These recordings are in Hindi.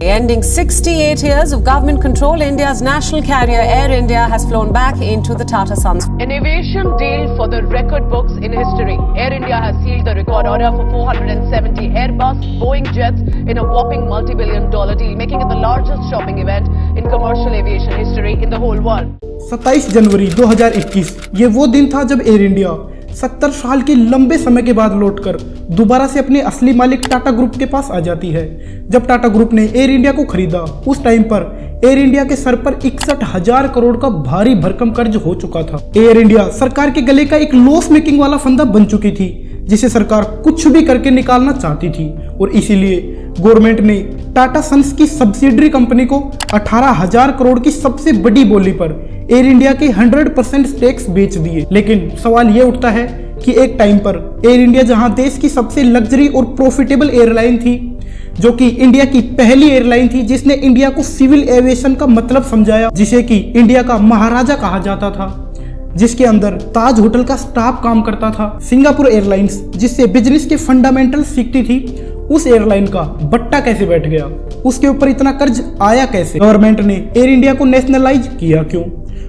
Ending 68 years of government control, India's national carrier Air India has flown back into the Tata Sons. An aviation deal for the record books in history. Air India has sealed the record order for 470 Airbus Boeing jets in a whopping multi-billion-dollar deal, making it the largest shopping event in commercial aviation history in the whole world. 27 जनवरी 2021 ये वो दिन था जब एयर इंडिया 70 साल के लंबे समय के बाद लौटकर दोबारा से अपने असली मालिक टाटा ग्रुप के पास आ जाती है। जब टाटा ग्रुप ने एयर इंडिया को खरीदा उस टाइम पर एयर इंडिया के सर पर 61,000 करोड़ का भारी भरकम कर्ज हो चुका था। एयर इंडिया सरकार के गले का एक लॉस मेकिंग वाला फंदा बन चुकी थी जिसे सरकार कुछ भी करके निकालना चाहती थी और इसीलिए गवर्नमेंट ने टाटा सन्स की सब्सिडरी कंपनी को 18,000 करोड़ की सबसे बड़ी बोली पर एयर इंडिया के 100% स्टेक्स बेच दिए। लेकिन सवाल यह उठता है कि एक टाइम पर एयर इंडिया जहां देश की सबसे लग्जरी और प्रॉफिटेबल एयरलाइन थी, जो कि इंडिया की पहली एयरलाइन थी जिसने इंडिया को सिविल एविएशन का मतलब समझाया, जिसे कि इंडिया का महाराजा कहा जाता था, जिसके अंदर ताज होटल का स्टाफ काम करता था, सिंगापुर एयरलाइंस जिससे बिजनेस के फंडामेंटल सीखती थी, उस एयरलाइन का बट्टा कैसे बैठ गया, उसके ऊपर इतना कर्ज आया कैसे, गवर्नमेंट ने एयर इंडिया को नेशनलाइज किया क्यों,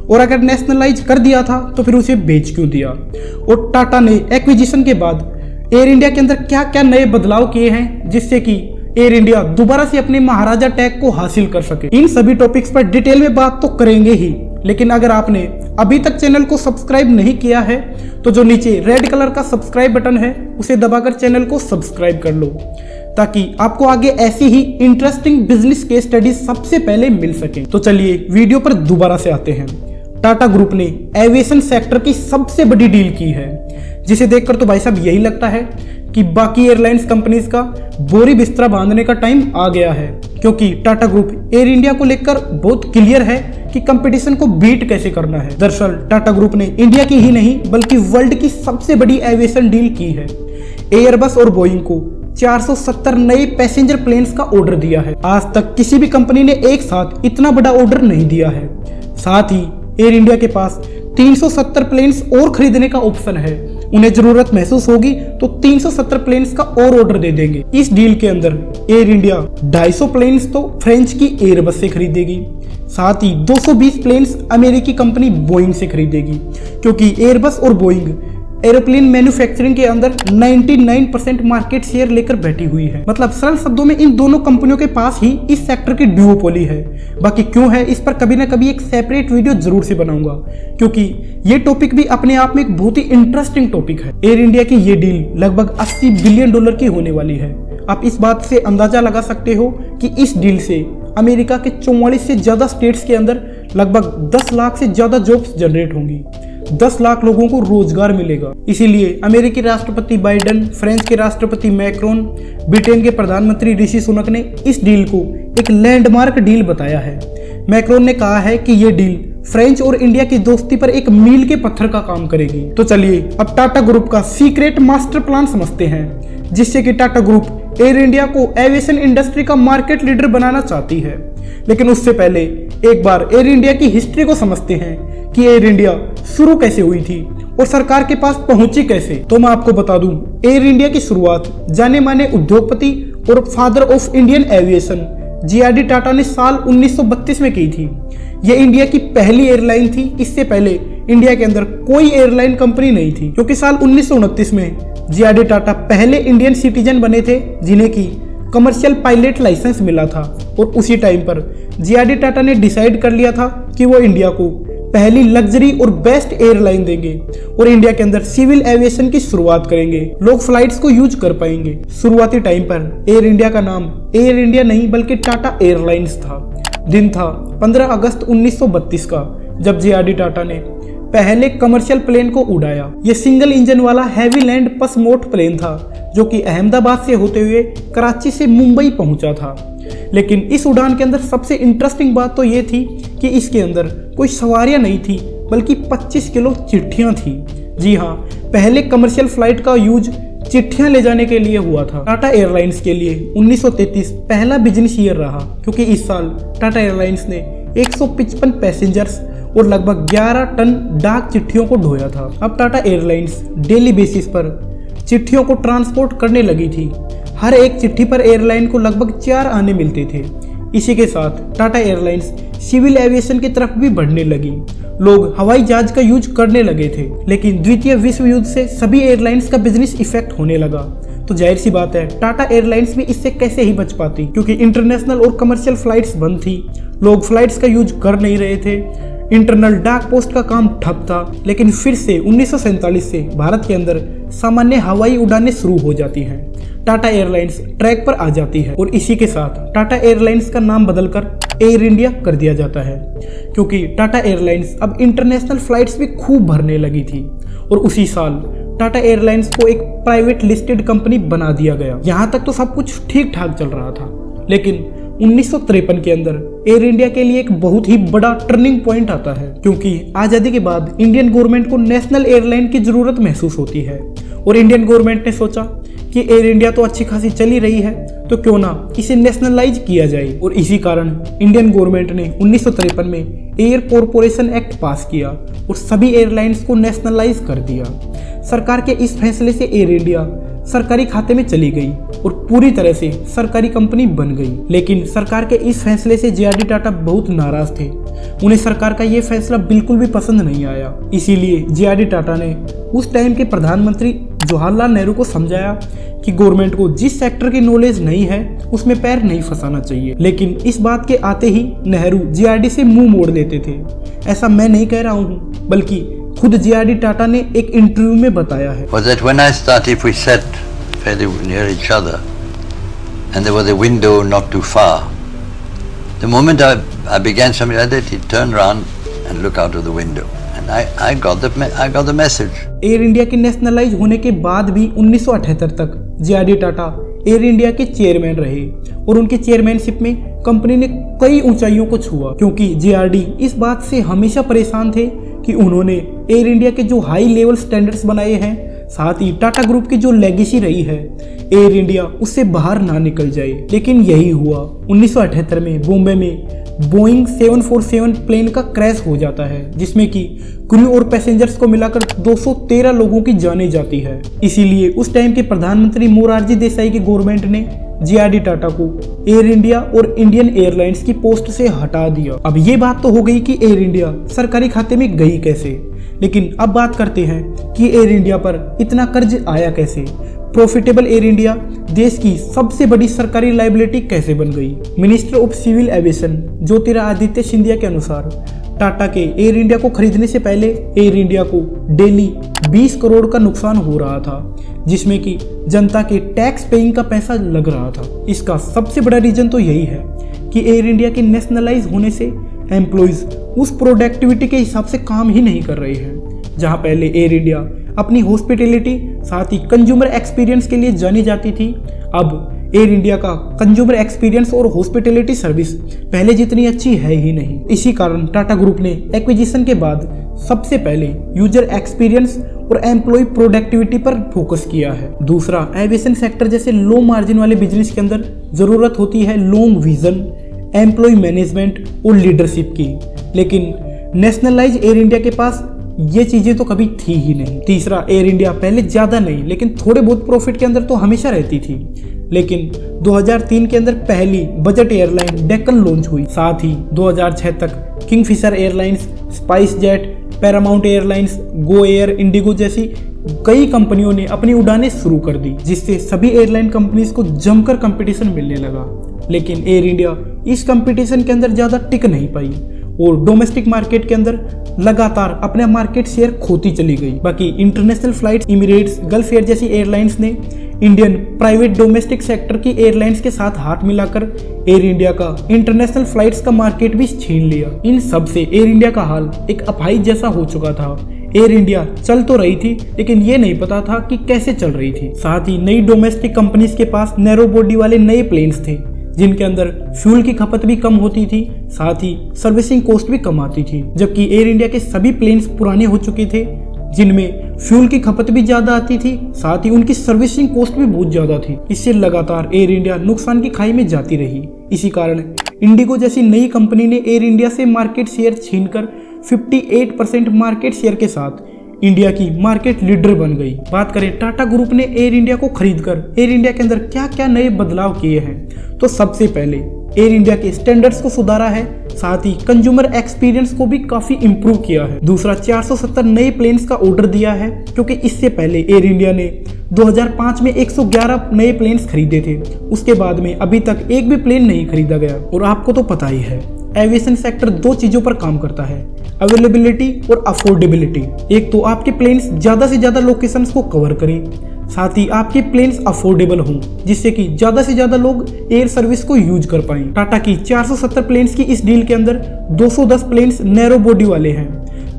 और अगर नेशनलाइज कर दिया था तो फिर उसे बेच क्यों दिया, और टाटा ने एक्विजिशन के बाद एयर इंडिया के अंदर क्या क्या नए बदलाव किए हैं जिससे कि एयर इंडिया दोबारा से अपने महाराजा टैग को हासिल कर सके। इन सभी टॉपिक्स पर डिटेल में बात तो करेंगे ही, लेकिन अगर आपने अभी तक चैनल को सब्सक्राइब नहीं किया है तो जो नीचे रेड कलर का सब्सक्राइब बटन है उसे दबाकर चैनल को सब्सक्राइब कर लो ताकि आपको आगे ऐसी ही इंटरेस्टिंग बिजनेस केस स्टडीज सबसे पहले मिल सके। तो चलिए वीडियो पर दोबारा से आते हैं। टाटा ग्रुप ने एविएशन सेक्टर की सबसे बड़ी डील की है, जिसे देखकर तो भाई साहब यही लगता है कि बाकी एयरलाइंस कंपनीज का बोरी बिस्तरा बांधने का टाइम आ गया है, क्योंकि टाटा ग्रुप एयर इंडिया को लेकर बहुत क्लियर है कि कंपटीशन को बीट कैसे करना है। दरअसल टाटा ग्रुप ने इंडिया की ही नहीं बल्कि वर्ल्ड की सबसे बड़ी एविएशन डील की है। एयरबस और बोइंग को 470 नए पैसेंजर प्लेन्स का ऑर्डर दिया है। आज तक किसी भी कंपनी ने एक साथ इतना बड़ा ऑर्डर नहीं दिया है। साथ ही एयर इंडिया के पास 370 प्लेन्स और खरीदने का ऑप्शन है। उन्हें जरूरत महसूस होगी तो 370 प्लेन्स का और ऑर्डर दे देंगे। इस डील के अंदर एयर इंडिया 250 प्लेन्स तो फ्रेंच की एयरबस से खरीदेगी, साथ ही 220 प्लेन्स अमेरिकी कंपनी बोइंग से खरीदेगी, क्योंकि एयरबस और बोइंग एरोप्लेन मैन्युफैक्चरिंग के अंदर 99% मार्केट शेयर लेकर बैठी हुई है। मतलब सरल शब्दों में इन दोनों कंपनियों के पास ही इस सेक्टर की ड्यूओपोली है। बाकी क्यों है इस पर कभी ना कभी एक सेपरेट वीडियो जरूर से बनाऊंगा, क्योंकि ये टॉपिक भी अपने आप में एक बहुत ही इंटरेस्टिंग टॉपिक है। एयर इंडिया की ये डील लगभग $80 बिलियन की होने वाली है। आप इस बात से अंदाजा लगा सकते हो कि इस डील से अमेरिका के 44 से ज्यादा स्टेट्स के अंदर लगभग 10 लाख से ज्यादा जॉब्स जनरेट होंगी। 10 लाख लोगों को रोजगार मिलेगा। इसीलिए अमेरिकी राष्ट्रपति बाइडेन, फ्रांस के राष्ट्रपति मैक्रोन, ब्रिटेन के प्रधानमंत्री ऋषि सुनक ने इस डील को एक लैंडमार्क डील बताया है। मैक्रोन ने कहा है कि यह डील फ्रेंच और इंडिया की दोस्ती पर एक मील के पत्थर का काम करेगी। तो चलिए अब टाटा ग्रुप का सीक्रेट मास्टर प्लान समझते हैं, जिससे कि टाटा ग्रुप एयर इंडिया को एविएशन इंडस्ट्री का मार्केट लीडर बनाना चाहती है। लेकिन उससे पहले एक बार एयर इंडिया की हिस्ट्री को समझते हैं कि एयर इंडिया शुरू कैसे हुई थी और सरकार के पास पहुंची कैसे। तो मैं आपको बता दूं, एयर इंडिया की शुरुआत जाने माने उद्योगपति और father of Indian aviation GRD Tata ने साल 1932 में की थी। यह इंडिया की पहली एयरलाइन थी। इससे पहले इंडिया के अंदर कोई एयरलाइन कंपनी नहीं थी, क्योंकि साल 1929 में जीआरडी टाटा पहले इंडियन सिटीजन बने थे जिन्हें की कमर्शियल पायलट लाइसेंस मिला था। और उसी टाइम पर जीआरडी टाटा ने डिसाइड कर लिया था कि वो इंडिया को पहली लग्जरी और बेस्ट एयरलाइन देंगे और इंडिया के अंदर सिविल एविएशन की शुरुआत करेंगे। लोग फ्लाइट्स को यूज कर पाएंगे। शुरुआती टाइम पर एयर इंडिया का नाम एयर इंडिया नहीं बल्कि टाटा एयरलाइंस था। दिन था 15 अगस्त 1932 का, जब जीआरडी टाटा ने पहले कमर्शियल प्लेन को उड़ाया। यह सिंगल इंजन वाला हैवी लैंड पसमोट प्लेन था, जो कि अहमदाबाद से होते हुए कराची से मुंबई पहुंचा था। लेकिन इस उड़ान के अंदर सबसे इंटरेस्टिंग बात तो ये थी कि इसके अंदर कोई सवारियां नहीं थी, बल्कि 25 किलो चिट्ठियां थी। जी हाँ, पहले कमर्शियल फ्लाइट का यूज चिट्ठियां ले जाने के लिए हुआ था। टाटा एयरलाइंस के लिए 1933 पहला बिजनेस ईयर रहा, क्योंकि इस साल टाटा एयरलाइंस ने 155 पैसेंजर्स और लगभग 11 टन डाक चिट्ठियों को ढोया था। अब टाटा एयरलाइंस डेली बेसिस पर चिट्ठियों को ट्रांसपोर्ट करने लगी थी। हर एक चिट्ठी पर एयरलाइन को लगभग 4 आने मिलते थे। इसी के साथ टाटा एयरलाइंस सिविल एविएशन की तरफ भी बढ़ने लगी। लोग हवाई जहाज का यूज करने लगे थे, लेकिन द्वितीय विश्व युद्ध से सभी एयरलाइंस का बिजनेस इफेक्ट होने लगा। तो जाहिर सी बात है टाटा एयरलाइंस भी इससे कैसे ही बच पाती, क्योंकि इंटरनेशनल और कमर्शियल फ्लाइट्स बंद थी, लोग फ्लाइट्स का यूज कर नहीं रहे थे, इंटरनल डाक पोस्ट का काम ठप था। लेकिन फिर से 1947 से भारत के अंदर सामान्य हवाई उड़ानें शुरू हो जाती हैं, टाटा एयरलाइंस ट्रैक पर आ जाती है और इसी के साथ टाटा एयरलाइंस का नाम बदलकर एयर इंडिया कर दिया जाता है, क्योंकि टाटा एयरलाइंस अब इंटरनेशनल फ्लाइट्स भी खूब भरने लगी थी। और उसी साल टाटा एयरलाइंस को एक प्राइवेट लिस्टेड कंपनी बना दिया गया। यहाँ तक तो सब कुछ ठीक ठाक चल रहा था, लेकिन 1953 के अंदर एयर इंडिया के लिए एक बहुत ही बड़ा टर्निंग पॉइंट आता है, क्योंकि आज़ादी के बाद इंडियन गवर्नमेंट को नेशनल एयरलाइन की ज़रूरत महसूस होती है और इंडियन गवर्नमेंट ने सोचा कि एयर इंडिया तो अच्छी खासी चली रही है, तो क्यों ना इसे नेशनलाइज किया जाए। और इसी कारण इंडियन गवर्नमेंट ने 1953 में एयर कॉरपोरेशन एक्ट पास किया और सभी एयरलाइंस को नेशनलाइज कर दिया। सरकार के इस फैसले से एयर इंडिया सरकारी खाते में चली गई और पूरी तरह से सरकारी कंपनी बन गई। लेकिन सरकार के इस फैसले से जे.आर.डी. टाटा बहुत नाराज थे, उन्हें सरकार का ये फैसला बिल्कुल भी पसंद नहीं आया। इसीलिए जे.आर.डी. टाटा ने उस टाइम के प्रधानमंत्री जवाहरलाल नेहरू को समझाया कि गवर्नमेंट को जिस सेक्टर की नॉलेज नहीं है उसमें पैर नहीं फंसाना चाहिए। लेकिन इस बात के आते ही नेहरू जे.आर.डी. से मुंह मोड़ लेते थे। ऐसा मैं नहीं कह रहा हूँ, बल्कि खुद जे.आर.डी. टाटा ने एक इंटरव्यू में बताया है। Was that when I started, we sat fairly near each other, and there was a window not too far. The moment I began something like that, he turned around and looked out of the window, and I got the message. Air India के नेशनलाइज होने के बाद भी 1978 तक जे.आर.डी. टाटा एयर इंडिया के चेयरमैन रहे और उनके चेयरमैनशिप में कंपनी ने कई ऊंचाइयों को छुआ, क्योंकि जे.आर.डी. इस बात से हमेशा परेशान थे कि उन्होंने एयर इंडिया के जो हाई लेवल स्टैंडर्ड्स बनाए हैं, साथ ही टाटा ग्रुप की जो लेगेसी रही है, एयर इंडिया उससे बाहर ना निकल जाए। लेकिन यही हुआ। 1978 में बॉम्बे में बोइंग 747 प्लेन का क्रैश हो जाता है, जिसमें कि क्रू और पैसेंजर्स को मिलाकर 213 लोगों की जानें जाती है। इसीलिए उस टाइम के प्रधानमंत्री मोरारजी देसाई की गवर्नमेंट ने जे.आर.डी. टाटा को एयर इंडिया और इंडियन एयरलाइंस की पोस्ट से हटा दिया। अब ये बात तो हो गई कि एयर इंडिया सरकारी खाते में गई कैसे, लेकिन अब बात करते हैं कि एयर इंडिया पर इतना कर्ज आया कैसे। प्रॉफिटेबल एयर इंडिया देश की सबसे बड़ी सरकारी लायबिलिटी कैसे बन गई। Minister of civil aviation Jyotiraditya Scindia के अनुसार टाटा के एयर इंडिया को खरीदने से पहले एयर इंडिया को डेली 20 करोड़ का नुकसान हो रहा था, जिसमें कि जनता के टैक्स पेइंग का पैसा लग रहा था। इसका सबसे बड़ा रीजन तो यही है कि एयर इंडिया के नेशनलाइज होने से एम्प्लॉइज उस प्रोडक्टिविटी के हिसाब से काम ही नहीं कर रहे हैं। जहां पहले एयर इंडिया अपनी हॉस्पिटैलिटी साथ ही कंज्यूमर एक्सपीरियंस के लिए जानी जाती थी, अब एयर इंडिया का कंज्यूमर एक्सपीरियंस और हॉस्पिटैलिटी सर्विस पहले जितनी अच्छी है ही नहीं। इसी कारण टाटा ग्रुप ने एक्विजिशन के बाद सबसे पहले यूजर एक्सपीरियंस और एम्प्लॉय प्रोडक्टिविटी पर फोकस किया है। दूसरा, एविएशन सेक्टर जैसे लो मार्जिन वाले बिजनेस के अंदर जरूरत होती है लॉन्ग विजन, एम्प्लॉय मैनेजमेंट और लीडरशिप की, लेकिन नेशनलाइज एयर इंडिया के पास ये चीजें तो कभी थी ही नहीं। तीसरा, एयर इंडिया पहले ज्यादा नहीं लेकिन थोड़े बहुत प्रॉफिट के अंदर तो हमेशा रहती थी, लेकिन 2003 के अंदर पहली बजट एयरलाइन डेक्कन लॉन्च हुई। साथ ही 2006 तक Kingfisher airlines, spice jet, Paramount airlines, Go Air, Indigo जैसी कई कंपनियों ने अपनी उड़ानें शुरू कर दी, जिससे सभी एयरलाइन कंपनीज को जमकर कंपटीशन मिलने लगा। लेकिन एयर इंडिया इस कंपटीशन के अंदर ज़्यादा टिक नहीं पाई और डोमेस्टिक मार्केट के अंदर लगातार अपने मार्केट शेयर खोती चली गई। बाकी international flights, emirates, gulf air जैसी एयरलाइंस ने इंडियन प्राइवेट डोमेस्टिक सेक्टर की एयरलाइंस के साथ हाथ मिलाकर एयर इंडिया का इंटरनेशनल फ्लाइट्स का मार्केट भी छीन लिया। इन सब से एयर इंडिया का हाल एक अपाहिज जैसा हो चुका था। एयर इंडिया चल तो रही थी, लेकिन ये नहीं पता था कि कैसे चल रही थी। साथ ही नई डोमेस्टिक कंपनीज के पास नैरो बॉडी वाले नए प्लेन्स थे, जिनके अंदर फ्यूल की खपत भी कम होती थी, साथ ही सर्विसिंग कॉस्ट भी कम आती थी। जबकि एयर इंडिया के सभी प्लेन्स पुराने हो चुके थे, जिनमें फ्यूल की खपत भी ज्यादा आती थी, साथ ही उनकी सर्विसिंग कॉस्ट भी बहुत ज्यादा थी। इससे लगातार एयर इंडिया नुकसान की खाई में जाती रही। इसी कारण इंडिगो जैसी नई कंपनी ने एयर इंडिया से मार्केट शेयर छीनकर 58% मार्केट शेयर के साथ इंडिया की मार्केट लीडर बन गई। बात करें टाटा ग्रुप ने एयर इंडिया को खरीदकर एयर इंडिया के अंदर क्या क्या नए बदलाव किए हैं, तो सबसे पहले एयर इंडिया के स्टैंडर्ड्स को सुधारा है, साथ ही कंज्यूमर एक्सपीरियंस को भी काफी इंप्रूव किया है। दूसरा, 470 नए प्लेन्स का ऑर्डर दिया है, क्योंकि इससे पहले एयर इंडिया ने 2005 में 111 नए प्लेन्स खरीदे थे। उसके बाद में अभी तक एक भी प्लेन नहीं खरीदा गया। और आपको तो पता ही है, एविएशन सेक्टर दो चीजों पर काम करता है, अवेलेबिलिटी और अफोर्डेबिलिटी। एक तो आपके प्लेन्स ज्यादा से ज्यादा लोकेशंस को कवर करें, साथ ही आपके प्लेन्स अफोर्डेबल हों, जिससे कि ज्यादा से ज्यादा लोग एयर सर्विस को यूज कर पाएं। टाटा की 470 प्लेन्स की इस डील के अंदर 210 प्लेन्स नैरो बॉडी वाले हैं,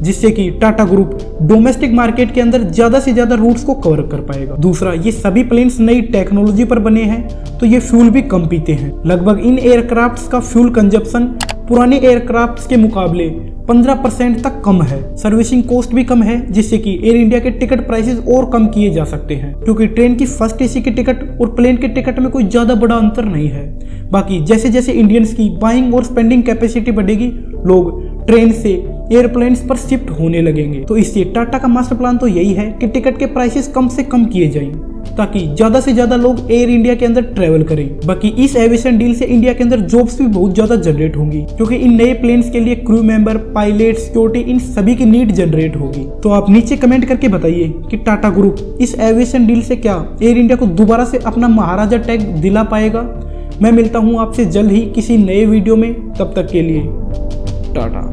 जिससे कि टाटा ग्रुप डोमेस्टिक मार्केट के अंदर ज्यादा से ज्यादा रूट्स को कवर कर पाएगा। दूसरा, ये सभी प्लेन्स नई टेक्नोलॉजी पर बने हैं, तो ये फ्यूल भी कम पीते हैं। लगभग इन एयरक्राफ्ट्स का फ्यूल कंजप्शन पुराने एयरक्राफ्ट्स के मुकाबले 15% तक कम है। सर्विसिंग कॉस्ट भी कम है, जिससे कि एयर इंडिया के टिकट प्राइसेस और कम किए जा सकते हैं, क्योंकि ट्रेन की फर्स्ट एसी के टिकट और प्लेन के टिकट में कोई ज्यादा बड़ा अंतर नहीं है। बाकी जैसे जैसे इंडियंस की बाइंग और स्पेंडिंग कैपेसिटी बढ़ेगी, लोग ट्रेन से एयरप्लेन्स पर शिफ्ट होने लगेंगे। तो इससे टाटा का मास्टर प्लान तो यही है कि टिकट के प्राइसेस कम से कम किए जाएं, ताकि ज्यादा से ज्यादा लोग एयर इंडिया के अंदर ट्रेवल करें। बाकी इस एविएशन डील से इंडिया के अंदर जॉब्स भी बहुत ज्यादा जनरेट होंगी, क्योंकि इन नए प्लेन्स के लिए क्रू मेंबर, पायलट, सिक्योरिटी, इन सभी की नीड जनरेट होगी। तो आप नीचे कमेंट करके बताइए कि टाटा ग्रुप इस एविएशन डील से क्या एयर इंडिया को दोबारा से अपना महाराजा टैग दिला पाएगा। मैं मिलता हूँ आपसे जल्द ही किसी नए वीडियो में, तब तक के लिए टाटा।